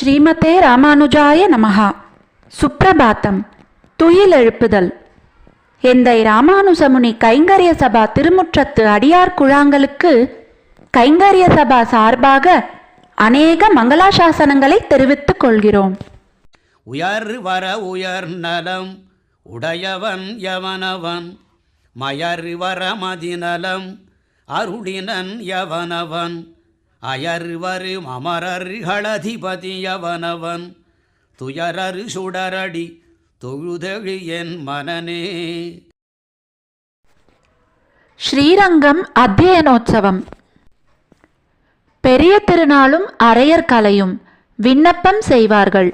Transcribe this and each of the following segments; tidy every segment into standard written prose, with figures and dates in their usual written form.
ஸ்ரீமதே ராமானுஜாய நமஹா. சுப்ரபாத்தம். துயில் எழுப்புதல். எந்தை ராமானுஜமுனி கைங்கரிய சபா திருமுற்றத்து அடியார் குழாங்களுக்கு கைங்கரிய சபா சார்பாக அநேக மங்களாசாசனங்களை தெரிவித்துக் கொள்கிறோம். உயர் வர உயர் நலம் உடையவன் யவனவன், மயர் வர மதிநலம் அருளினன் யவனவன், அயர்வரு அமரர்களதிபதி யவனவன், துயரரு சுடரடி தொழுதெழு என் மனனே. ஸ்ரீரங்கம் அத்தியனோத்சவம். பெரிய திருநாளும் அரையர் கலையும் விண்ணப்பம் செய்வார்கள்.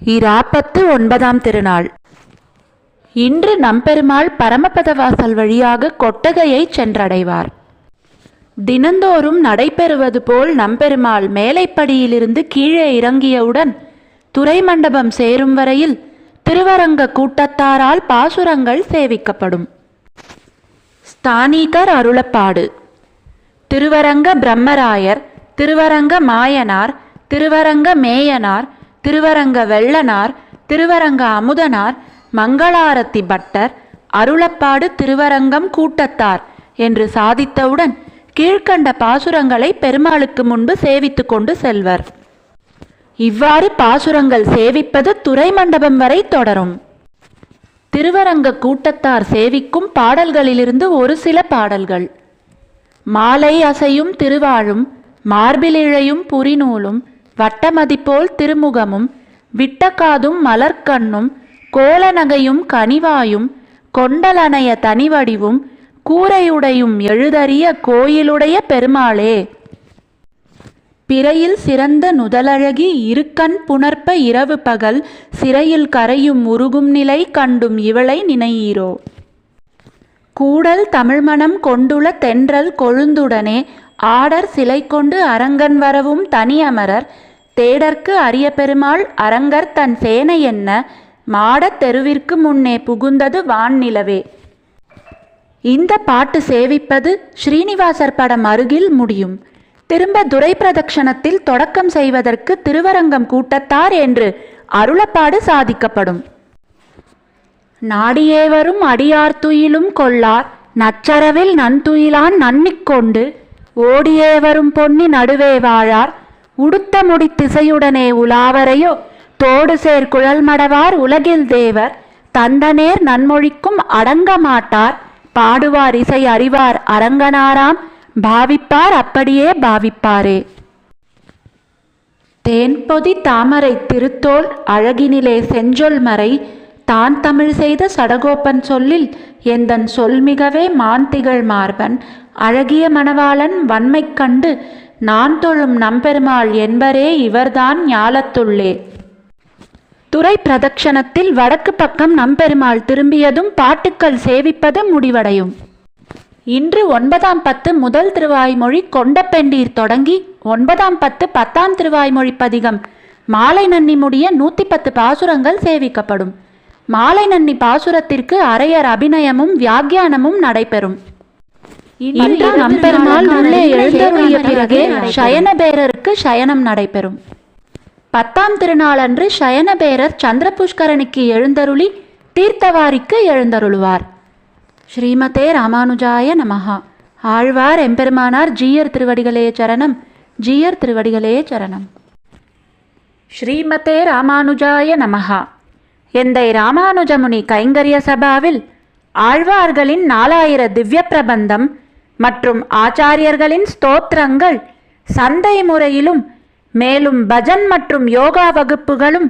49ஆம் திருநாள். இன்று நம்பெருமாள் பரமபதவாசல் வழியாக கொட்டகையை சென்றடைவார். தினந்தோறும் நடைபெறுவது போல் நம்பெருமாள் மேலைப்படியிலிருந்து கீழே இறங்கியவுடன் துறை மண்டபம் சேரும் வரையில் திருவரங்க கூட்டத்தாரால் பாசுரங்கள் சேவிக்கப்படும். ஸ்தானிகர் அருளப்பாடு. திருவரங்க பிரம்மராயர், திருவரங்க மாயனார், திருவரங்க மேயனார், திருவரங்க வெள்ளனார், திருவரங்க அமுதனார், மங்களாரத்தி பட்டர், அருளப்பாடு திருவரங்கம் கூட்டத்தார் என்று சாதித்தவுடன் கீழ்கண்ட பாசுரங்களை பெருமாளுக்கு முன்பு சேவித்து கொண்டு செல்வர். இவ்வாறு பாசுரங்கள் சேவிப்பது துறை மண்டபம் வரை தொடரும். திருவரங்க கூட்டத்தார் சேவிக்கும் பாடல்களிலிருந்து ஒரு சில பாடல்கள். மாலை அசையும் திருவாழும், மார்பிலிழையும் புரிநூலும், வட்டமதிப்போல் திருமுகமும், விட்டக்காதும் மலர்க்கண்ணும், கோலநகையும் கனிவாயும், கொண்டலனைய தனிவடிவும், கூரையுடையும் எழுதறிய கோயிலுடைய பெருமாளே. பிறையில் சிறந்த நுதலழகி இருக்கண் புணர்ப்ப இரவு பகல் சிறையில் கரையும் உருகும் நிலை கண்டும் இவளை நினையீரோ. கூடல் தமிழ்மணம் கொண்டுள தென்றல் கொழுந்துடனே ஆடர் சிலை கொண்டு அரங்கன் வரவும் தனி அமரர் தேடற்கு அரிய பெருமாள் அரங்கர் தன் சேனை என்ன மாடத் தெருவிற்கு முன்னே புகுந்தது வான்நிலவே. இந்த பாட்டு சேவிப்பது ஸ்ரீனிவாசர் படம் அருகில் முடியும். திரும்ப துரை பிரதட்சணத்தில் தொடக்கம் செய்வதற்கு திருவரங்கம் கூட்டத்தார் என்று அருளப்பாடு சாதிக்கப்படும். நாடியேவரும் அடியார்த்துயிலும் கொள்ளார் நச்சரவில் நன்துயிலான் நன்னிக்கொண்டு ஓடியேவரும் பொன்னி நடுவே வாழார் உடுத்த முடி திசையுடனே உலாவரையோ தோடு சேர் குழல் மடவார் உலகில் தேவர் தந்தனேர் நன்மொழிக்கும் அடங்க மாட்டார் பாடுவார் இசை அறிவார் அரங்கனாராம் பாவிப்பார் அப்படியே பாவிப்பாரே. தேன்பொதி தாமரை திருத்தோள் அழகினிலே செஞ்சொல் மறை தான் தமிழ் செய்த சடகோப்பன் சொல்லில் எந்தன் சொல்மிகவே மான்திகள் மார்பன் அழகிய மணவாளன் வன்மை கண்டு நான் தொழும் நம்பெருமாள் என்பரே இவர்தான் ஞாலத்துள்ளே. துறை பிரதட்சணத்தில் வடக்கு பக்கம் நம்பெருமாள் திரும்பியதும் பாட்டுக்கள் சேவிப்பது முடிவடையும். இன்று 9ஆம் பத்து முதல் திருவாய்மொழி கொண்டப்பெண்டீர் தொடங்கி 9ஆம் பத்து 10ஆம் திருவாய்மொழி பதிகம் மாலை நன்னி முடிய 110 பாசுரங்கள் சேவிக்கப்படும். மாலை நன்னி பாசுரத்திற்கு அரையர் அபிநயமும் வியாக்கியானமும் நடைபெறும். இன்று நம்பெருமாள் உள்ளே எழுந்தருளிய பிறகே சயனபேரருக்கு சயனம் நடைபெறும். 10ஆம் திருநாளன்று சயனபேரர் சந்திர புஷ்கரணிக்கு எழுந்தருளி தீர்த்தவாரிக்கு எழுந்தருளுவார். ஸ்ரீமதே ராமானுஜாய நமஹா. ஆழ்வார் எம்பெருமானார் ஜீயர் திருவடிகளே சரணம். ஜீயர் திருவடிகளே சரணம். ஸ்ரீமதே ராமானுஜாய நமஹா. எந்தை ராமானுஜமுனி கைங்கரிய சபாவில் ஆழ்வார்களின் 4000 திவ்ய பிரபந்தம் மற்றும் ஆச்சாரியர்களின் ஸ்தோத்திரங்கள் சந்தை முறையிலும் மேலும் பஜன் மற்றும் யோகா வகுப்புகளும்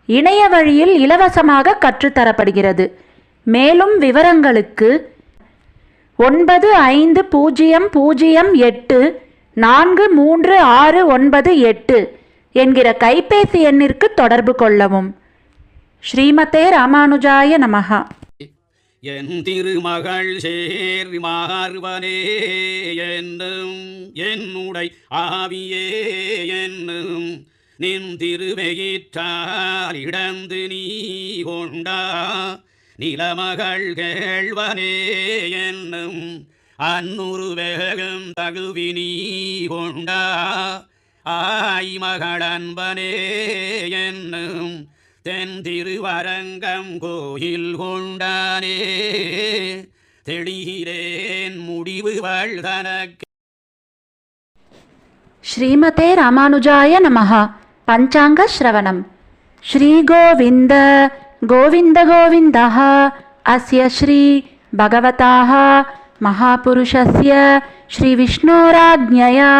இணைய வழியில் இலவசமாக கற்றுத்தரப்படுகிறது. மேலும் விவரங்களுக்கு 95084369 என்கிற கைபேசி எண்ணிற்கு தொடர்பு கொள்ளவும். ஸ்ரீமதே ராமானுஜாய நமஹா. என் திருமகள் சேர் மார்வனே என்னும் என்னுடை ஆவியே என்னும் நின் திருவெயிற்றால் இடந்து நீ கொண்டா நிலமகள் கேள்வனே என்னும் அன்னுரு வேகம் தகுவினி கொண்டா ஆய்மகளன்பனே என்னும் தென் திருவரங்கம் கோயில் கொண்டானே தெளிகிறேன் முடிவு வாழ்தனக்கு. ஸ்ரீமதே ராமானுஜாய நமः. பஞ்சாங்க ஸ்ரவணம். ஸ்ரீ கோவிந்த கோவிந்த கோவிந்தः அஸ்ய ஸ்ரீ பகவதாः மகாபுருஷஸ்ய ஸ்ரீ விஷ்ணோராஜ்ஞயா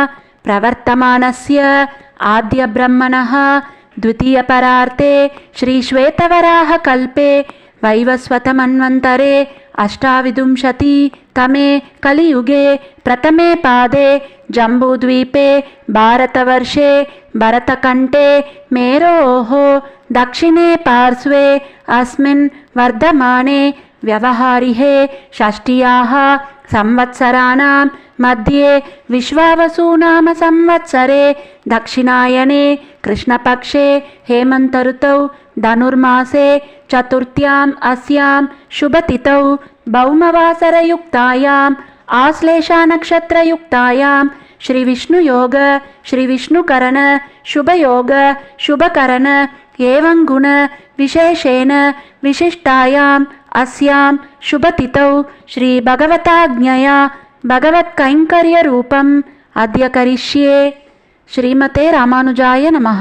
பிரவர்த்தமானஸ்ய ஆத்ய பிரம்மணः द्वितीयपरार्ते श्रीश्वेतवराह कल्पे वैवस्वतमन्वन्तरे अष्टाविंशतितमे कलियुगे प्रथमे पादे जम्बूद्वीपे भारतवर्षे भरतकण्ठे मेरोः दक्षिणे पार्श्वे अस्मिन् वर्धमाने व्यवहारिहे षष्ट्याः संवत्सराणां मध्ये विश्वावसुनाम संवत्सरे दक्षिणायने कृष्णपक्षे हेमन्तऋतौ धनुर्मासे चतुर्थ्याम् अस्यां शुभतिथौ भौमवासरयुक्तायाम् आश्लेषानक्षत्रयुक्तायां श्रीविष्णुयोग श्रीविष्णुकरण शुभयोग शुभकरण एवं गुण विशेषेण विशिष्टायाम् अस्यां शुभतिथौ श्रीभगवताज्ञया भगवत्कैङ्कर्यरूपम् अद्य करिष्ये. ஸ்ரீமதே ராமானுஜாய நமः.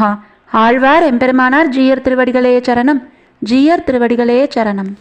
ஆழ்வார் எம்பெருமானார் ஜீயர் திருவடிகளே சரணம். ஜீயர் திருவடிகளே சரணம்.